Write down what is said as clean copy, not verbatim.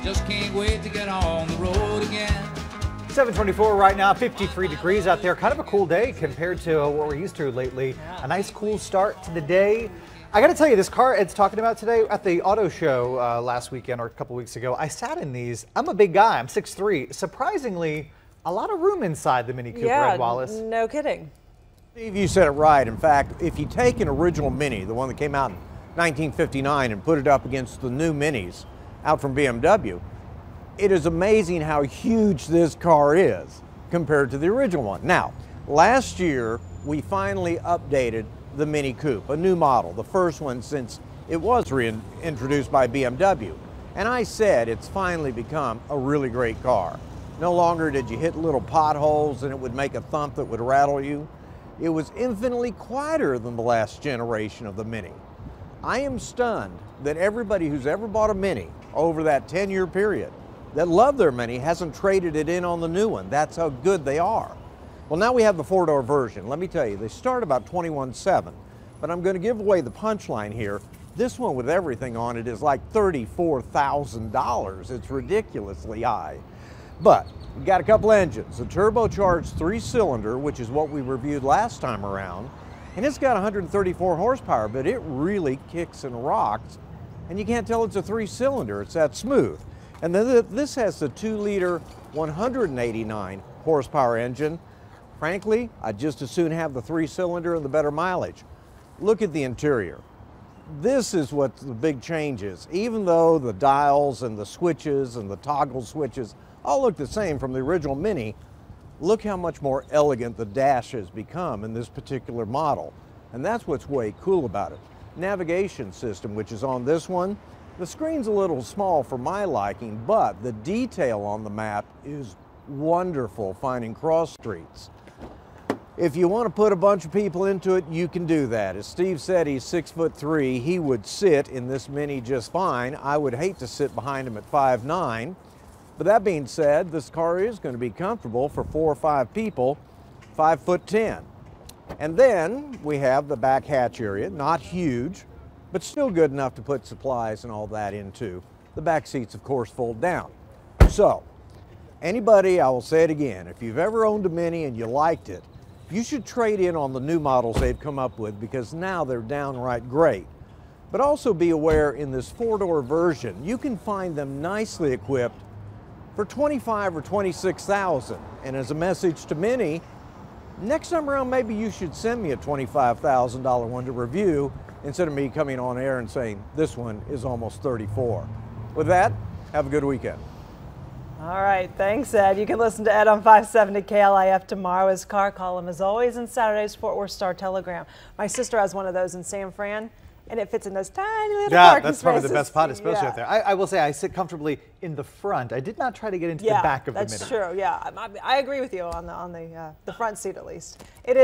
Just can't wait to get on the road again. 724 right now, 53 degrees out there. Kind of a cool day compared to what we're used to lately. A nice cool start to the day. I got to tell you, this car Ed's talking about today at the auto show last weekend or a couple weeks ago, I sat in these. I'm a big guy. I'm 6'3". Surprisingly, a lot of room inside the Mini Cooper, Ed Wallace. No kidding. Steve, you said it right. In fact, if you take an original Mini, the one that came out in 1959, and put it up against the new Minis out from BMW, it is amazing how huge this car is compared to the original one. Now, last year, we finally updated the Mini Coupe, a new model, the first one since it was reintroduced by BMW. And I said it's finally become a really great car. No longer did you hit little potholes and it would make a thump that would rattle you. It was infinitely quieter than the last generation of the Mini. I am stunned that everybody who's ever bought a Mini over that 10-year period that loved their Mini hasn't traded it in on the new one. That's how good they are. Well, now we have the four-door version. Let me tell you, they start about $21,700, but I'm going to give away the punchline here. This one with everything on it is like $34,000. It's ridiculously high. But we've got a couple engines. A turbocharged 3-cylinder, which is what we reviewed last time around, and it's got 134 horsepower, but it really kicks and rocks, and you can't tell it's a 3-cylinder. It's that smooth. And then this has the 2-liter 189 horsepower engine. Frankly, I'd just as soon have the 3-cylinder and the better mileage. Look at the interior. This is what the big change is. Even though the dials and the switches and the toggle switches all look the same from the original Mini, look how much more elegant the dash has become in this particular model. And that's what's way cool about it. Navigation system, which is on this one, the screen's a little small for my liking, but the detail on the map is wonderful, finding cross streets. If you want to put a bunch of people into it, you can do that. As Steve said, he's 6'3". He would sit in this Mini just fine. I would hate to sit behind him at 5'9". But that being said, this car is going to be comfortable for 4 or 5 people, 5'10". And then we have the back hatch area, not huge, but still good enough to put supplies and all that into. The back seats, of course, fold down. So, anybody, I will say it again, if you've ever owned a Mini and you liked it, you should trade in on the new models they've come up with, because now they're downright great. But also be aware, in this 4-door version, you can find them nicely equipped for $25,000 or $26,000. And as a message to Mini, next time around, maybe you should send me a $25,000 one to review instead of me coming on air and saying this one is almost 34. With that, have a good weekend. All right, thanks, Ed. You can listen to Ed on 570 KLIF tomorrow. His car column, as always, in Saturday's Fort Worth Star-Telegram. My sister has one of those in San Fran, and it fits in those tiny little parking that's probably the spaces. best pot, especially out there. I will say I sit comfortably in the front. I did not try to get into the back of the Mini. That's true. Yeah, I agree with you on the front seat at least. It is.